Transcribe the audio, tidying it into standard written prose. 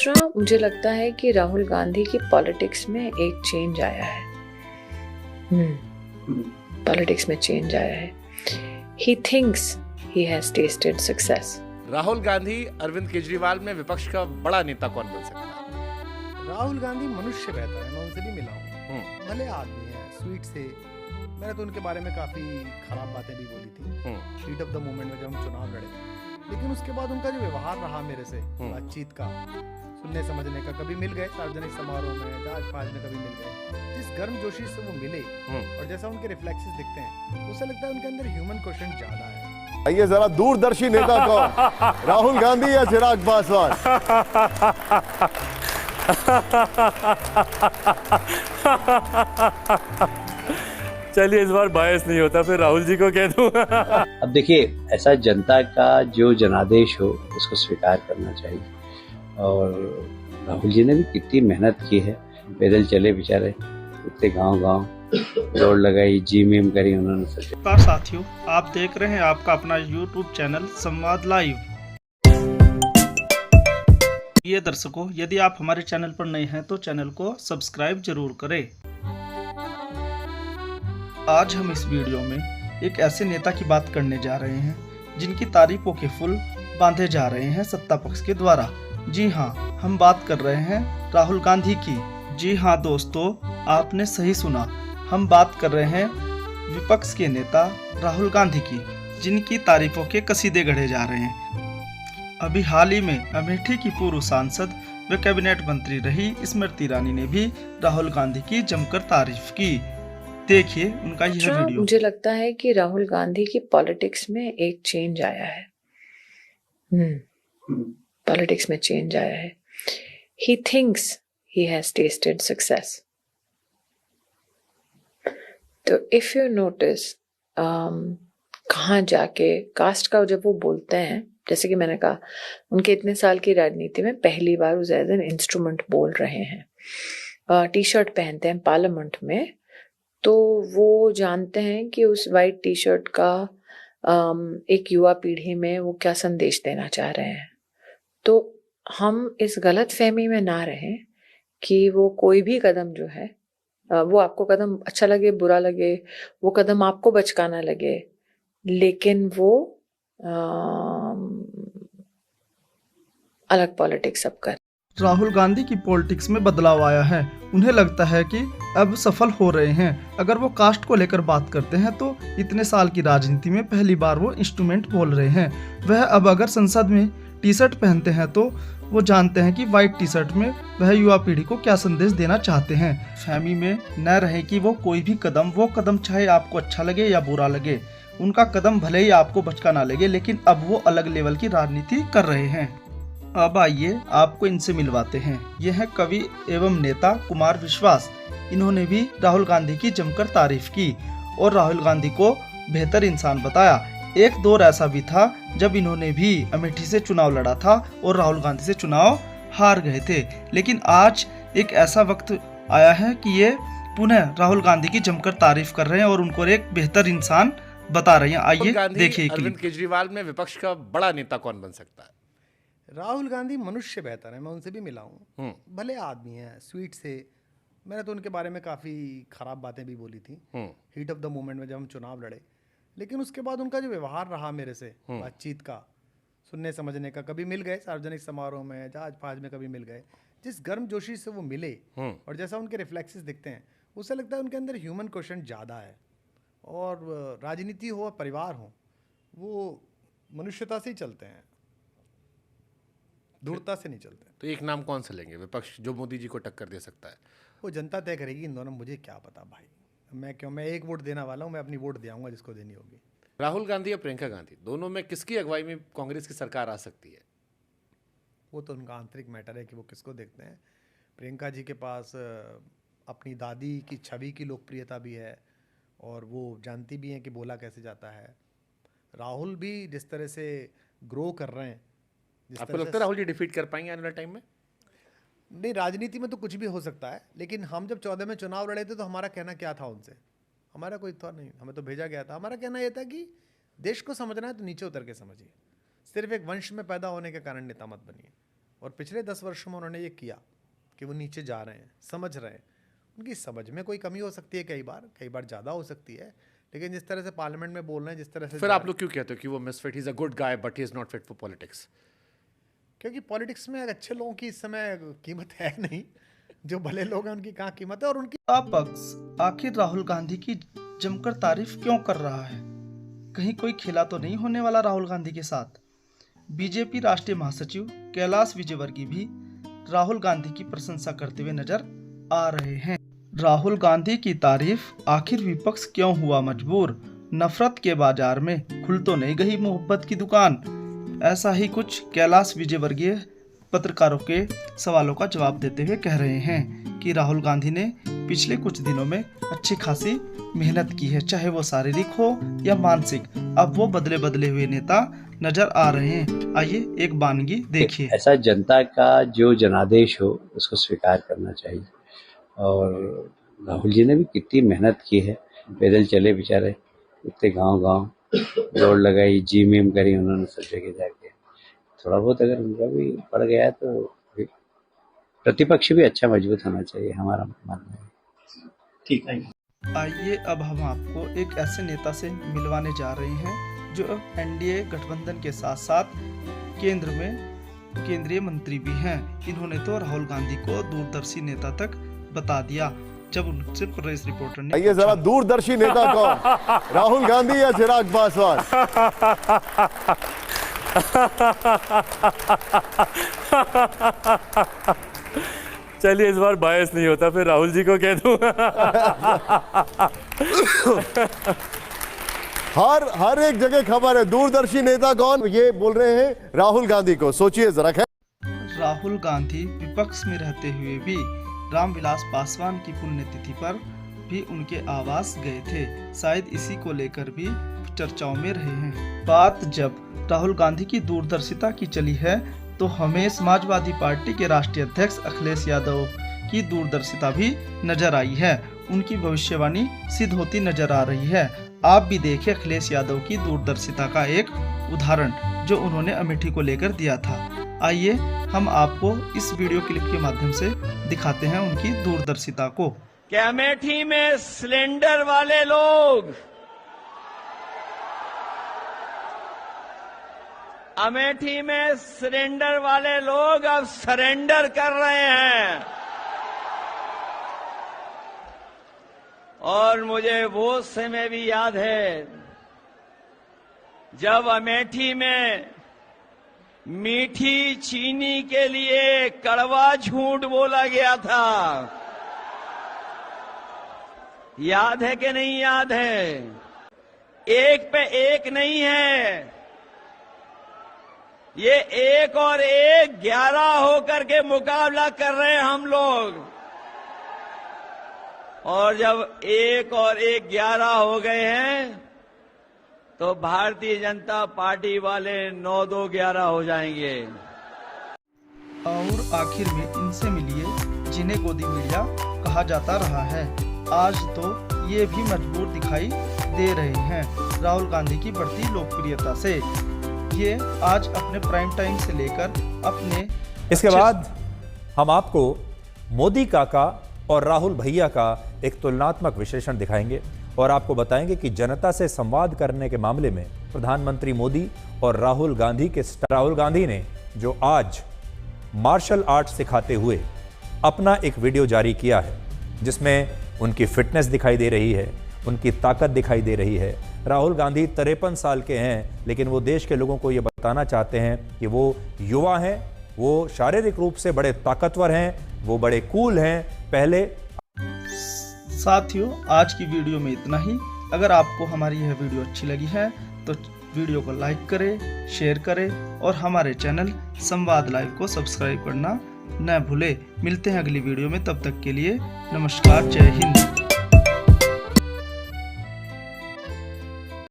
दूसरा, मुझे लगता है कि राहुल गांधी की पॉलिटिक्स में एक चेंज आया है। पॉलिटिक्स में चेंज आया है। He thinks he has tasted success. Rahul Gandhi Arvind Kejriwal में विपक्ष का बड़ा नेता कौन बन सकता है? राहुल गांधी मनुष्य बेहतर है, मैं उनसे भी मिला हूँ। भले आदमी है, स्वीट से। मैंने तो उनके बारे में काफ़ी खराब बातें भी बोली थी हीट ऑफ द मोमेंट में, जब हम चुनाव लड़े। लेकिन उसके बाद उनका जो व्यवहार रहा मेरे से, बातचीत का, सुनने समझने का, कभी मिल गए सार्वजनिक समारोह में, जहाज फाज में कभी मिल गए, जिस गर्म जोशी से वो मिले और जैसा उनके रिफ्लेक्सेस दिखते हैं, उससे लगता है उनके अंदर ह्यूमन क्वेश्चन ज्यादा है। आइए जरा दूरदर्शी नेता कौन, राहुल गांधी या चिराग पासवान? चलिए इस बार बायस नहीं होता, फिर राहुल जी को कह दूं। अब देखिए, ऐसा जनता का जो जनादेश हो उसको स्वीकार करना चाहिए। और राहुल जी ने भी कितनी मेहनत की है, पैदल चले बेचारे, इतने गांव रोड लगाई, जिम विम करी उन्होंने। नमस्कार साथियों, आप देख रहे हैं आपका अपना YouTube चैनल संवाद लाइव। ये दर्शकों, यदि आप हमारे चैनल पर नए हैं तो चैनल को सब्सक्राइब जरूर करें। आज हम इस वीडियो में एक ऐसे नेता की बात करने जा रहे हैं जिनकी तारीफों के फुल बांधे जा रहे हैं सत्ता पक्ष के द्वारा। जी हाँ, हम बात कर रहे हैं राहुल गांधी की। जी हाँ दोस्तों, आपने सही सुना, हम बात कर रहे हैं विपक्ष के नेता राहुल गांधी की, जिनकी तारीफों के कसीदे गढ़े जा रहे हैं। अभी हाल ही में अमेठी की पूर्व सांसद व कैबिनेट मंत्री रही स्मृति ईरानी ने भी राहुल गांधी की जमकर तारीफ की। देखिए उनका यह वीडियो। मुझे लगता है कि राहुल गांधी की पॉलिटिक्स में एक चेंज आया है। पॉलिटिक्स में चेंज आया है। He thinks he has tasted success. तो इफ यू नोटिस, कहाँ जाके कास्ट का जब वो बोलते हैं, जैसे कि मैंने कहा, उनके इतने साल की राजनीति में पहली बार वो एज एन इंस्ट्रूमेंट बोल रहे हैं। टी शर्ट पहनते हैं पार्लियामेंट में, तो वो जानते हैं कि उस वाइट टी शर्ट का एक युवा पीढ़ी में वो क्या संदेश देना चाह रहे हैं। तो हम इस गलत फहमी में ना रहें कि वो कोई भी कदम जो है, वो आपको कदम अच्छा लगे बुरा लगे, वो कदम आपको बचकाना लगे, लेकिन वो अलग पॉलिटिक्स सब कर। राहुल गांधी की पॉलिटिक्स में बदलाव आया है। उन्हें लगता है कि अब सफल हो रहे हैं। अगर वो कास्ट को लेकर बात करते हैं तो इतने साल की राजनीति में पहली बार वो इंस्ट्रूमेंट बोल रहे हैं। वह अब अगर संसद में टी शर्ट पहनते हैं तो वो जानते हैं कि वाइट टी शर्ट में वह युवा पीढ़ी को क्या संदेश देना चाहते हैं। फहमी में न रहे कि वो कोई भी कदम, वो कदम चाहे आपको अच्छा लगे या बुरा लगे, उनका कदम भले ही आपको बचका ना लगे, लेकिन अब वो अलग लेवल की राजनीति कर रहे हैं। अब आइए आपको इनसे मिलवाते हैं। यह है कवि एवं नेता कुमार विश्वास। इन्होंने भी राहुल गांधी की जमकर तारीफ की और राहुल गांधी को बेहतर इंसान बताया। एक दौर ऐसा भी था जब इन्होंने भी अमेठी से चुनाव लड़ा था और राहुल गांधी से चुनाव हार गए थे, लेकिन आज एक ऐसा वक्त आया है कि ये पुनः राहुल गांधी की जमकर तारीफ कर रहे हैं और उनको एक बेहतर इंसान बता रहे हैं। आइए देखिए। अरविंद केजरीवाल में विपक्ष का बड़ा नेता कौन बन सकता है? राहुल गांधी मनुष्य बेहतर है, मैं उनसे भी मिला हूँ। भले आदमी है, स्वीट से। मैंने तो उनके बारे में काफ़ी खराब बातें भी बोली थी हीट ऑफ द मोमेंट में, जब हम चुनाव लड़े। लेकिन उसके बाद उनका जो व्यवहार रहा मेरे से, बातचीत का, सुनने समझने का, कभी मिल गए सार्वजनिक समारोह में, जहाज फाज में कभी मिल गए, जिस गर्म जोशी से वो मिले और जैसा उनके रिफ्लेक्सेस दिखते हैं, उससे लगता है उनके अंदर ह्यूमन क्वेश्चन ज़्यादा है। और राजनीति हो, परिवार हो, वो मनुष्यता से ही चलते हैं, दूरता से नहीं चलते। तो एक नाम कौन सा लेंगे विपक्ष जो मोदी जी को टक्कर दे सकता है? वो जनता तय करेगी इन दोनों, मुझे क्या पता भाई। मैं एक वोट देने वाला हूँ, मैं अपनी वोट दे आऊँगा जिसको देनी होगी। राहुल गांधी या प्रियंका गांधी, दोनों में किसकी अगुवाई में कांग्रेस की सरकार आ सकती है? वो तो उनका आंतरिक मैटर है कि वो किसको देखते हैं। प्रियंका जी के पास अपनी दादी की छवि की लोकप्रियता भी है और वो जानती भी हैं कि बोला कैसे जाता है। राहुल भी जिस तरह से ग्रो कर रहे हैं, आपको लगता है राहुल जी डिफीट कर पाएंगे आने वाले टाइम में? नहीं, राजनीति में तो कुछ भी हो सकता है, लेकिन हम जब 14 में चुनाव लड़े थे तो हमारा कहना क्या था उनसे? हमारा कोई था नहीं, हमें तो भेजा गया था। हमारा कहना यह था कि देश को समझना है तो नीचे उतर के समझिए, सिर्फ एक वंश में पैदा होने के कारण नेता मत बनिए। और पिछले 10 वर्षों में उन्होंने ये किया कि वो नीचे जा रहे हैं, समझ रहे हैं। उनकी समझ में कोई कमी हो सकती है, कई बार ज़्यादा हो सकती है, लेकिन जिस तरह से पार्लियामेंट में बोल रहे हैं, जिस तरह से फिर आप लोग क्यों कहते हो कि वो misfit, he is a good guy but he is not fit for politics? क्योंकि पॉलिटिक्स में अच्छे लोगों की इस समय कीमत है नहीं, जो भले लोग हैं उनकी कहाँ कीमत है। और उनकी पक्ष आखिर राहुल गांधी की जमकर तारीफ क्यों कर रहा है? कहीं कोई खेला तो नहीं होने वाला राहुल गांधी के साथ? बीजेपी राष्ट्रीय महासचिव कैलाश विजयवर्गीय भी राहुल गांधी की प्रशंसा करते हुए नजर आ रहे हैं। राहुल गांधी की तारीफ आखिर विपक्ष क्यों हुआ मजबूर? नफरत के बाजार में खुल तो नहीं गई मोहब्बत की दुकान? ऐसा ही कुछ कैलाश विजयवर्गीय पत्रकारों के सवालों का जवाब देते हुए कह रहे हैं कि राहुल गांधी ने पिछले कुछ दिनों में अच्छी खासी मेहनत की है, चाहे वो शारीरिक हो या मानसिक। अब वो बदले बदले हुए नेता नजर आ रहे हैं। आइए एक वानगी देखिए। ऐसा जनता का जो जनादेश हो उसको स्वीकार करना चाहिए। और राहुल जी ने भी कितनी मेहनत की है, पैदल चले बेचारे, इतने गांव दौड़ लगाई, जिम विम करी उन्होंने सब जगह जाके। थोड़ा बहुत अगर उनका भी पड़ गया तो प्रतिपक्ष भी अच्छा मजबूत होना चाहिए, हमारा मानना है। ठीक है। आइए अब हम आपको एक ऐसे नेता से मिलवाने जा रहे हैं जो एनडीए गठबंधन के साथ साथ केंद्र में केंद्रीय मंत्री भी हैं। इन्होंने तो राहुल गांधी को दूरदर्शी नेता तक बता दिया जब उनसे प्रेस रिपोर्टर ने ये जरा दूरदर्शी नेता कौन, राहुल गांधी या चिराग पासवान? चलिए इस बार बायस नहीं होता, फिर राहुल जी को कह दूं। हर एक जगह खबर है, दूरदर्शी नेता कौन, ये बोल रहे हैं राहुल गांधी को। सोचिए जरा। राहुल गांधी विपक्ष में रहते हुए भी रामविलास पासवान की पुण्यतिथि पर भी उनके आवास गए थे। शायद इसी को लेकर भी चर्चाओं में रहे हैं। बात जब राहुल गांधी की दूरदर्शिता की चली है तो हमें समाजवादी पार्टी के राष्ट्रीय अध्यक्ष अखिलेश यादव की दूरदर्शिता भी नजर आई है। उनकी भविष्यवाणी सिद्ध होती नजर आ रही है। आप भी देखें अखिलेश यादव की दूरदर्शिता का एक उदाहरण जो उन्होंने अमेठी को लेकर दिया था। आइए हम आपको इस वीडियो क्लिप के माध्यम से दिखाते हैं उनकी दूरदर्शिता को। कि अमेठी में सिलेंडर वाले लोग, अमेठी में सिलेंडर वाले लोग अब सरेंडर कर रहे हैं। और मुझे वो समय भी याद है जब अमेठी में मीठी चीनी के लिए कड़वा झूठ बोला गया था। याद है कि नहीं याद है? एक पे एक नहीं है, ये 1 और 1 11 होकर के मुकाबला कर रहे हैं हम लोग। और जब 1 और 1 11 हो गए हैं तो भारतीय जनता पार्टी वाले 9-2-11 हो जाएंगे। और आखिर में इनसे मिलिए जिन्हें गोदी मीडिया कहा जाता रहा है। आज तो ये भी मजबूर दिखाई दे रहे हैं राहुल गांधी की बढ़ती लोकप्रियता से। ये आज अपने प्राइम टाइम से लेकर अपने इसके बाद हम आपको मोदी काका और राहुल भैया का एक तुलनात्मक विश्लेषण दिखाएंगे और आपको बताएंगे कि जनता से संवाद करने के मामले में प्रधानमंत्री मोदी और राहुल गांधी ने जो आज मार्शल आर्ट सिखाते हुए अपना एक वीडियो जारी किया है जिसमें उनकी फिटनेस दिखाई दे रही है, उनकी ताकत दिखाई दे रही है। राहुल गांधी 53 साल के हैं लेकिन वो देश के लोगों को ये बताना चाहते हैं कि वो युवा हैं, वो शारीरिक रूप से बड़े ताकतवर हैं, वो बड़े कूल हैं। पहले साथियों आज की वीडियो में इतना ही। अगर आपको हमारी यह वीडियो अच्छी लगी है तो वीडियो को लाइक करें, शेयर करें और हमारे चैनल संवाद लाइव को सब्सक्राइब करना न भूलें। मिलते हैं अगली वीडियो में, तब तक के लिए नमस्कार, जय हिंद।